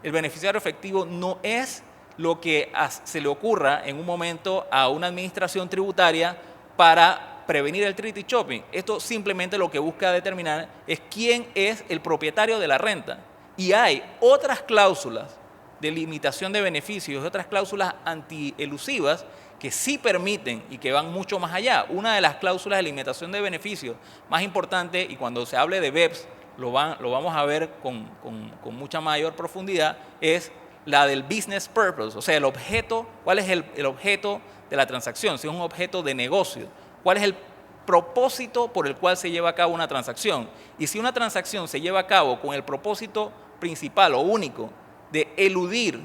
El beneficiario efectivo no es lo que se le ocurra en un momento a una administración tributaria para prevenir el treaty shopping. Esto simplemente lo que busca determinar es quién es el propietario de la renta. Y hay otras cláusulas de limitación de beneficios, otras cláusulas antielusivas que sí permiten y que van mucho más allá. Una de las cláusulas de limitación de beneficios más importantes, y cuando se hable de BEPS lo vamos a ver con mucha mayor profundidad, es la del business purpose, o sea, el objeto. ¿Cuál es el objeto de la transacción? Si es un objeto de negocio, ¿cuál es el propósito por el cual se lleva a cabo una transacción? Y si una transacción se lleva a cabo con el propósito principal o único de eludir,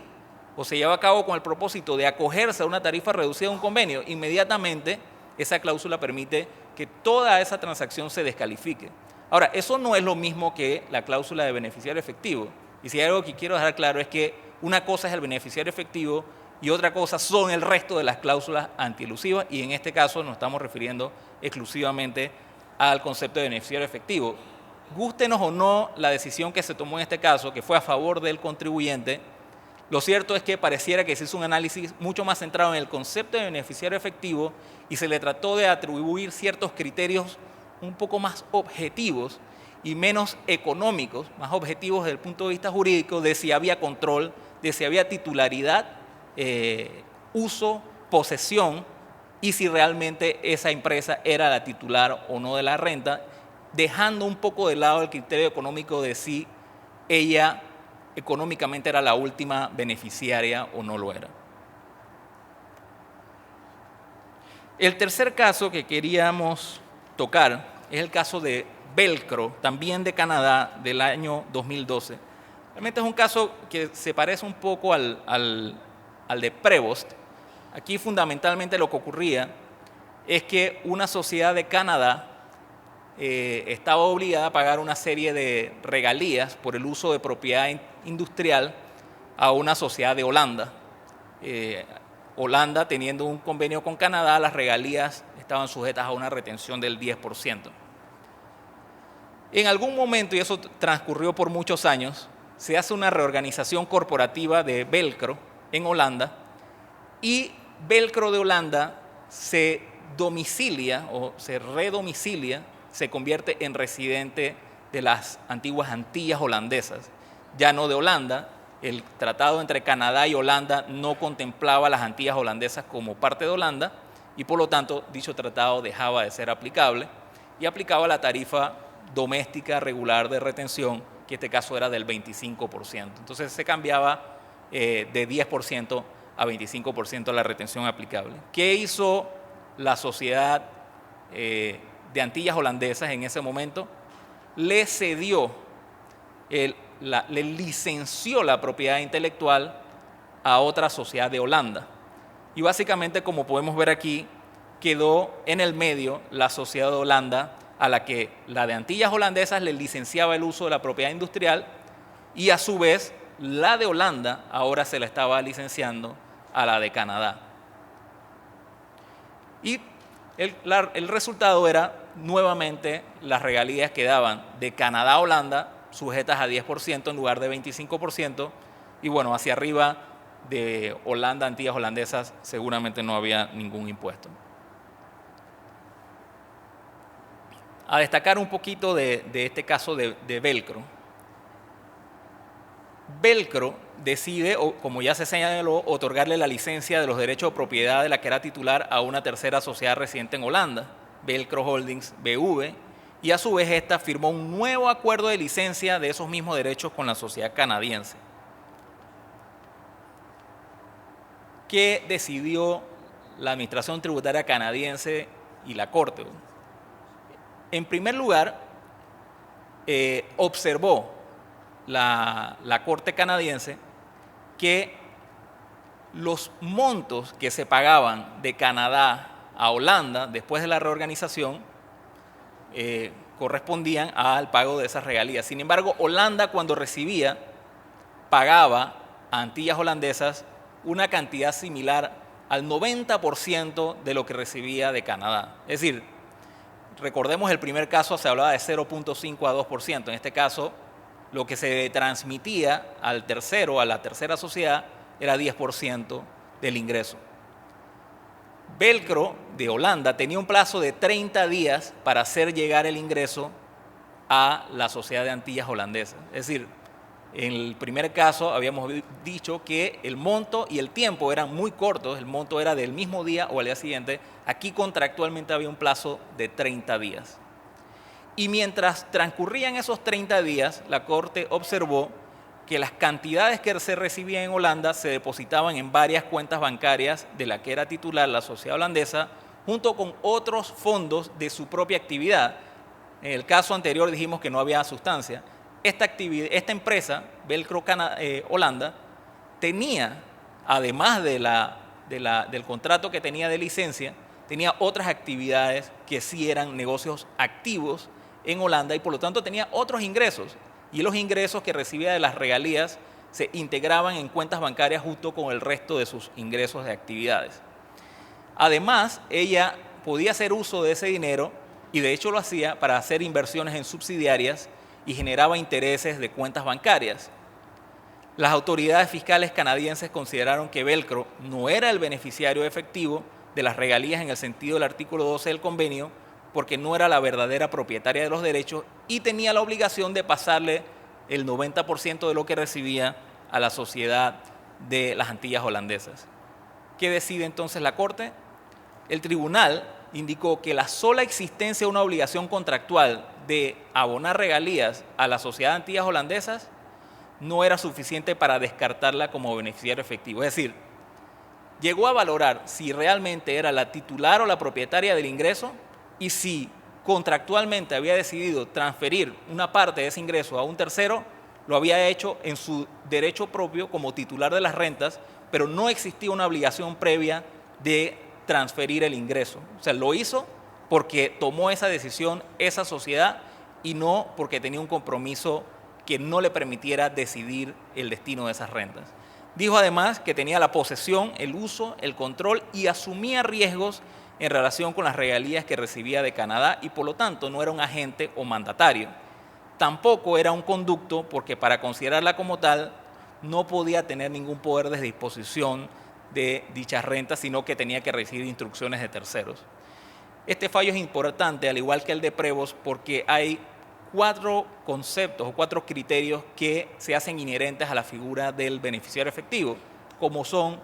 o se lleva a cabo con el propósito de acogerse a una tarifa reducida de un convenio, inmediatamente esa cláusula permite que toda esa transacción se descalifique. Ahora, eso no es lo mismo que la cláusula de beneficiario efectivo. Y si hay algo que quiero dejar claro es que una cosa es el beneficiario efectivo y otra cosa son el resto de las cláusulas antielusivas, y en este caso nos estamos refiriendo exclusivamente al concepto de beneficiario efectivo. Gústenos o no la decisión que se tomó en este caso, que fue a favor del contribuyente, lo cierto es que pareciera que se hizo un análisis mucho más centrado en el concepto de beneficiario efectivo y se le trató de atribuir ciertos criterios un poco más objetivos y menos económicos, más objetivos desde el punto de vista jurídico, de si había control, de si había titularidad, uso, posesión, y si realmente esa empresa era la titular o no de la renta, dejando un poco de lado el criterio económico de si ella económicamente era la última beneficiaria o no lo era. El tercer caso que queríamos tocar es el caso de Velcro, también de Canadá, del año 2012. Realmente es un caso que se parece un poco al de Prevost. Aquí fundamentalmente lo que ocurría es que una sociedad de Canadá estaba obligada a pagar una serie de regalías por el uso de propiedad industrial a una sociedad de Holanda. Holanda, teniendo un convenio con Canadá, las regalías estaban sujetas a una retención del 10%. En algún momento, y eso transcurrió por muchos años, se hace una reorganización corporativa de Velcro en Holanda y Velcro de Holanda se domicilia o se redomicilia, se convierte en residente de las antiguas Antillas holandesas, ya no de Holanda. El tratado entre Canadá y Holanda no contemplaba las Antillas holandesas como parte de Holanda y por lo tanto dicho tratado dejaba de ser aplicable y aplicaba la tarifa doméstica regular de retención, que en este caso era del 25%. Entonces se cambiaba de 10% a 25% la retención aplicable. ¿Qué hizo la sociedad de Antillas holandesas en ese momento? Le cedió, le licenció la propiedad intelectual a otra sociedad de Holanda. Y básicamente, como podemos ver aquí, quedó en el medio la sociedad de Holanda, a la que la de Antillas holandesas le licenciaba el uso de la propiedad industrial y a su vez la de Holanda ahora se la estaba licenciando a la de Canadá. Y el resultado era nuevamente las regalías quedaban de Canadá a Holanda sujetas a 10% en lugar de 25%, y bueno, hacia arriba de Holanda, Antillas holandesas, seguramente no había ningún impuesto. A destacar un poquito de este caso de Velcro. Velcro decide, como ya se señaló, otorgarle la licencia de los derechos de propiedad de la que era titular a una tercera sociedad residente en Holanda, Velcro Holdings BV, y a su vez esta firmó un nuevo acuerdo de licencia de esos mismos derechos con la sociedad canadiense. ¿Qué decidió la Administración Tributaria canadiense y la Corte? En primer lugar, observó la Corte canadiense que los montos que se pagaban de Canadá a Holanda después de la reorganización correspondían al pago de esas regalías. Sin embargo, Holanda, cuando recibía, pagaba a Antillas holandesas una cantidad similar al 90% de lo que recibía de Canadá. Es decir, recordemos el primer caso se hablaba de 0.5 a 2%. En este caso, lo que se transmitía a la tercera sociedad, era 10% del ingreso. Velcro de Holanda tenía un plazo de 30 días para hacer llegar el ingreso a la sociedad de Antillas holandesas. Es decir, en el primer caso habíamos dicho que el monto y el tiempo eran muy cortos, el monto era del mismo día o al día siguiente. Aquí contractualmente había un plazo de 30 días. Y mientras transcurrían esos 30 días, la Corte observó que las cantidades que se recibían en Holanda se depositaban en varias cuentas bancarias de la que era titular la sociedad holandesa, junto con otros fondos de su propia actividad. En el caso anterior dijimos que no había sustancia. Esta empresa, Velcro Holanda, tenía, además del contrato que tenía de licencia, tenía otras actividades que sí eran negocios activos en Holanda y por lo tanto tenía otros ingresos. Y los ingresos que recibía de las regalías se integraban en cuentas bancarias junto con el resto de sus ingresos de actividades. Además, ella podía hacer uso de ese dinero y de hecho lo hacía para hacer inversiones en subsidiarias y generaba intereses de cuentas bancarias. Las autoridades fiscales canadienses consideraron que Velcro no era el beneficiario efectivo de las regalías en el sentido del artículo 12 del convenio, porque no era la verdadera propietaria de los derechos y tenía la obligación de pasarle el 90% de lo que recibía a la sociedad de las Antillas holandesas. ¿Qué decide entonces la Corte? El tribunal indicó que la sola existencia de una obligación contractual de abonar regalías a la sociedad de Antillas holandesas no era suficiente para descartarla como beneficiario efectivo. Es decir, llegó a valorar si realmente era la titular o la propietaria del ingreso y si contractualmente había decidido transferir una parte de ese ingreso a un tercero, lo había hecho en su derecho propio como titular de las rentas, pero no existía una obligación previa de transferir el ingreso. O sea, lo hizo porque tomó esa decisión esa sociedad y no porque tenía un compromiso que no le permitiera decidir el destino de esas rentas. Dijo además que tenía la posesión, el uso, el control y asumía riesgos en relación con las regalías que recibía de Canadá y por lo tanto no era un agente o mandatario. tampoco era un conducto porque para considerarla como tal no podía tener ningún poder de disposición de dichas rentas, sino que tenía que recibir instrucciones de terceros. Este fallo es importante, al igual que el de Prevost, porque hay 4 conceptos o 4 criterios que se hacen inherentes a la figura del beneficiario efectivo, como son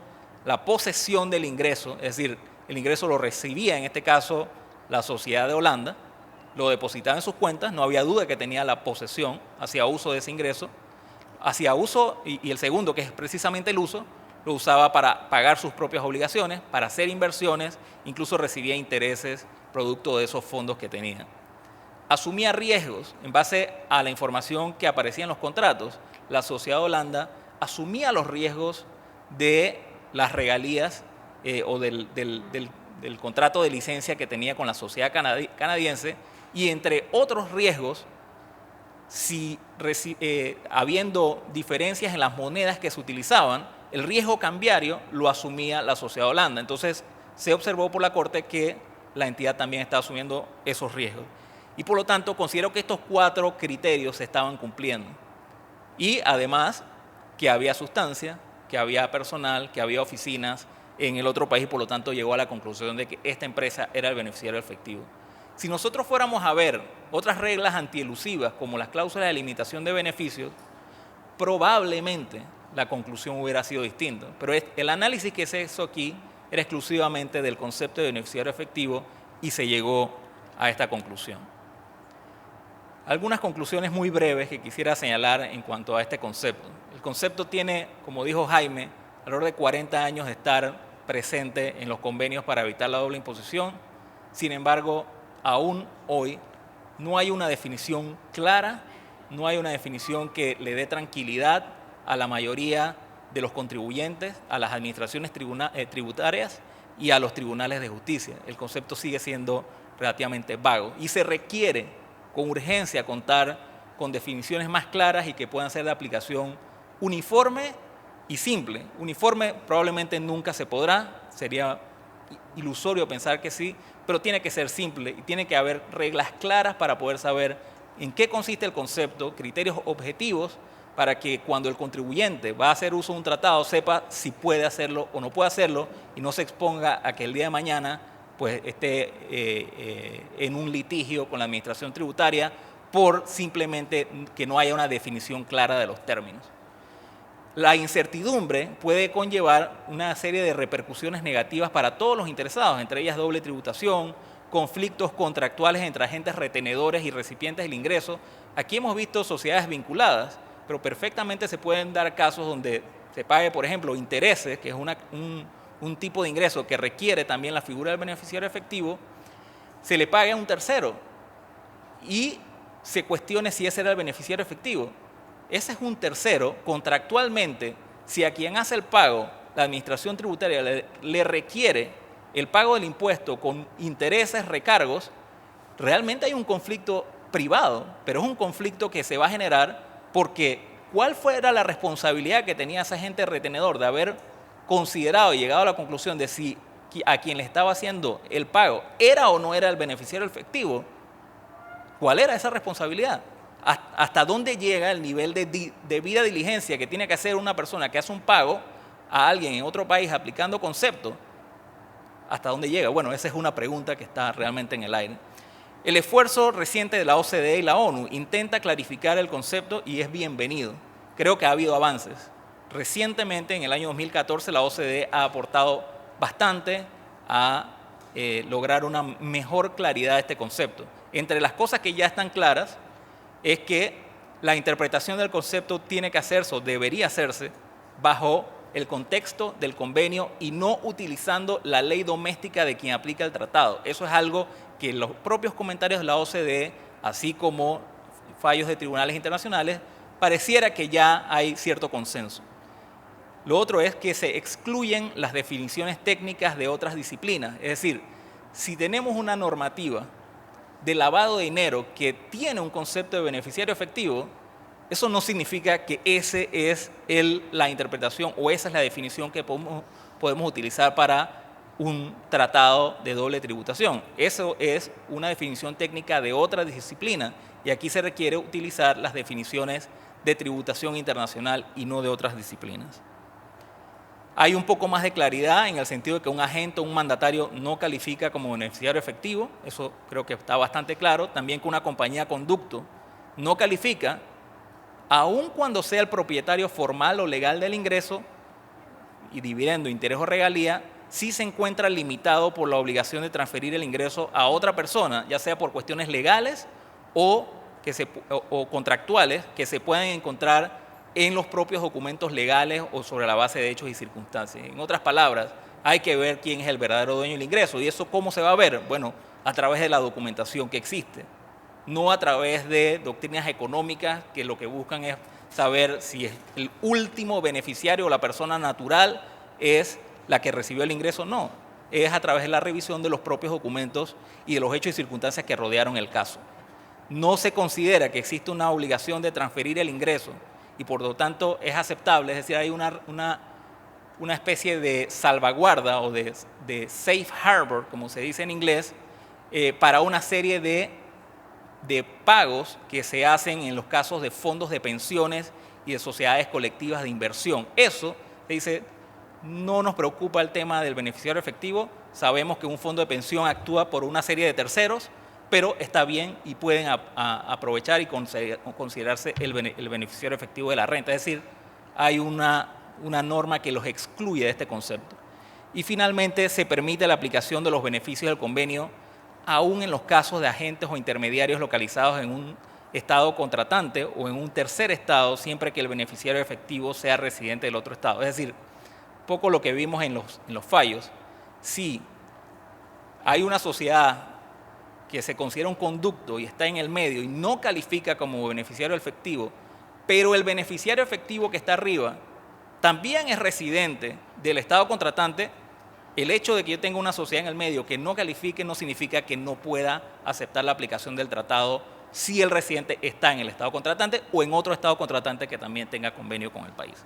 la posesión del ingreso, es decir, el ingreso lo recibía en este caso la sociedad de Holanda, lo depositaba en sus cuentas, no había duda que tenía la posesión, hacía uso de ese ingreso, hacía uso, y el segundo, que es precisamente el uso, lo usaba para pagar sus propias obligaciones, para hacer inversiones, incluso recibía intereses producto de esos fondos que tenía. Asumía riesgos en base a la información que aparecía en los contratos. La sociedad de Holanda asumía los riesgos de las regalías o del contrato de licencia que tenía con la sociedad canadiense, y entre otros riesgos, si habiendo diferencias en las monedas que se utilizaban, el riesgo cambiario lo asumía la sociedad de Holanda. Entonces se observó por la Corte que la entidad también estaba asumiendo esos riesgos. Y por lo tanto considero que estos 4 criterios se estaban cumpliendo. Y además que había sustancia, que había personal, que había oficinas en el otro país, por lo tanto llegó a la conclusión de que esta empresa era el beneficiario efectivo. Si nosotros fuéramos a ver otras reglas antielusivas, como las cláusulas de limitación de beneficios, probablemente la conclusión hubiera sido distinta. Pero el análisis que se hizo aquí era exclusivamente del concepto de beneficiario efectivo y se llegó a esta conclusión. Algunas conclusiones muy breves que quisiera señalar en cuanto a este concepto. El concepto tiene, como dijo Jaime, alrededor de 40 años de estar presente en los convenios para evitar la doble imposición. Sin embargo, aún hoy no hay una definición clara, no hay una definición que le dé tranquilidad a la mayoría de los contribuyentes, a las administraciones tributarias y a los tribunales de justicia. El concepto sigue siendo relativamente vago y se requiere con urgencia contar con definiciones más claras y que puedan ser de aplicación uniforme y simple. Uniforme probablemente nunca se podrá, sería ilusorio pensar que sí, pero tiene que ser simple y tiene que haber reglas claras para poder saber en qué consiste el concepto, criterios objetivos, para que cuando el contribuyente va a hacer uso de un tratado sepa si puede hacerlo o no puede hacerlo y no se exponga a que el día de mañana pues, esté en un litigio con la administración tributaria por simplemente que no haya una definición clara de los términos. La incertidumbre puede conllevar una serie de repercusiones negativas para todos los interesados, entre ellas doble tributación, conflictos contractuales entre agentes retenedores y recipientes del ingreso. Aquí hemos visto sociedades vinculadas, pero perfectamente se pueden dar casos donde se pague, por ejemplo, intereses, que es un tipo de ingreso que requiere también la figura del beneficiario efectivo, se le pague a un tercero y se cuestione si ese era el beneficiario efectivo. Ese es un tercero, contractualmente, si a quien hace el pago la administración tributaria le requiere el pago del impuesto con intereses, recargos, realmente hay un conflicto privado, pero es un conflicto que se va a generar porque ¿cuál fuera la responsabilidad que tenía ese agente retenedor de haber considerado y llegado a la conclusión de si a quien le estaba haciendo el pago era o no era el beneficiario efectivo? ¿Cuál era esa responsabilidad? ¿Hasta dónde llega el nivel de debida diligencia que tiene que hacer una persona que hace un pago a alguien en otro país aplicando conceptos? ¿Hasta dónde llega? Bueno, esa es una pregunta que está realmente en el aire. El esfuerzo reciente de la OCDE y la ONU intenta clarificar el concepto y es bienvenido. Creo que ha habido avances. Recientemente, en el año 2014, la OCDE ha aportado bastante a lograr una mejor claridad de este concepto. Entre las cosas que ya están claras es que la interpretación del concepto tiene que hacerse o debería hacerse bajo el contexto del convenio y no utilizando la ley doméstica de quien aplica el tratado. Eso es algo que los propios comentarios de la OCDE, así como fallos de tribunales internacionales, pareciera que ya hay cierto consenso. Lo otro es que se excluyen las definiciones técnicas de otras disciplinas. Es decir, si tenemos una normativa de lavado de dinero que tiene un concepto de beneficiario efectivo, eso no significa que esa es la interpretación o esa es la definición que podemos utilizar para un tratado de doble tributación. Eso es una definición técnica de otra disciplina y aquí se requiere utilizar las definiciones de tributación internacional y no de otras disciplinas. Hay un poco más de claridad en el sentido de que un agente o un mandatario no califica como beneficiario efectivo, eso creo que está bastante claro. También que una compañía conducto no califica, aun cuando sea el propietario formal o legal del ingreso y dividendo, interés o regalía, sí se encuentra limitado por la obligación de transferir el ingreso a otra persona, ya sea por cuestiones legales o contractuales que se pueden encontrar en los propios documentos legales o sobre la base de hechos y circunstancias. En otras palabras, hay que ver quién es el verdadero dueño del ingreso. ¿Y eso cómo se va a ver? Bueno, a través de la documentación que existe, no a través de doctrinas económicas que lo que buscan es saber si el último beneficiario o la persona natural es la que recibió el ingreso. No, es a través de la revisión de los propios documentos y de los hechos y circunstancias que rodearon el caso. No se considera que existe una obligación de transferir el ingreso y por lo tanto es aceptable, es decir, hay una especie de salvaguarda o de safe harbor, como se dice en inglés, para una serie de pagos que se hacen en los casos de fondos de pensiones y de sociedades colectivas de inversión. Eso, se dice, no nos preocupa el tema del beneficiario efectivo, sabemos que un fondo de pensión actúa por una serie de terceros, pero está bien y pueden aprovechar y considerarse el beneficiario efectivo de la renta. Es decir, hay una norma que los excluye de este concepto. Y finalmente se permite la aplicación de los beneficios del convenio aún en los casos de agentes o intermediarios localizados en un estado contratante o en un tercer estado, siempre que el beneficiario efectivo sea residente del otro estado. Es decir, poco lo que vimos en los fallos. Si hay una sociedad que se considera un conducto y está en el medio y no califica como beneficiario efectivo, pero el beneficiario efectivo que está arriba también es residente del estado contratante, el hecho de que yo tenga una sociedad en el medio que no califique no significa que no pueda aceptar la aplicación del tratado si el residente está en el estado contratante o en otro estado contratante que también tenga convenio con el país.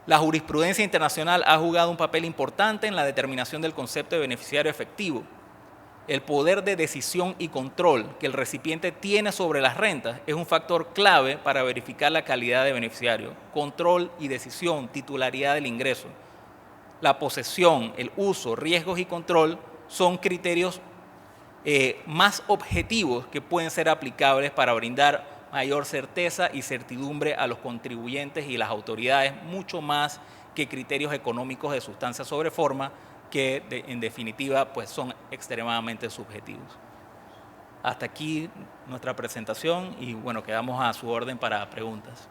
La jurisprudencia internacional ha jugado un papel importante en la determinación del concepto de beneficiario efectivo. El poder de decisión y control que el recipiente tiene sobre las rentas es un factor clave para verificar la calidad de beneficiario. Control y decisión, titularidad del ingreso. La posesión, el uso, riesgos y control son criterios más objetivos que pueden ser aplicables para brindar mayor certeza y certidumbre a los contribuyentes y las autoridades, mucho más que criterios económicos de sustancia sobre forma, que en definitiva pues son extremadamente subjetivos. Hasta aquí nuestra presentación y bueno, quedamos a su orden para preguntas.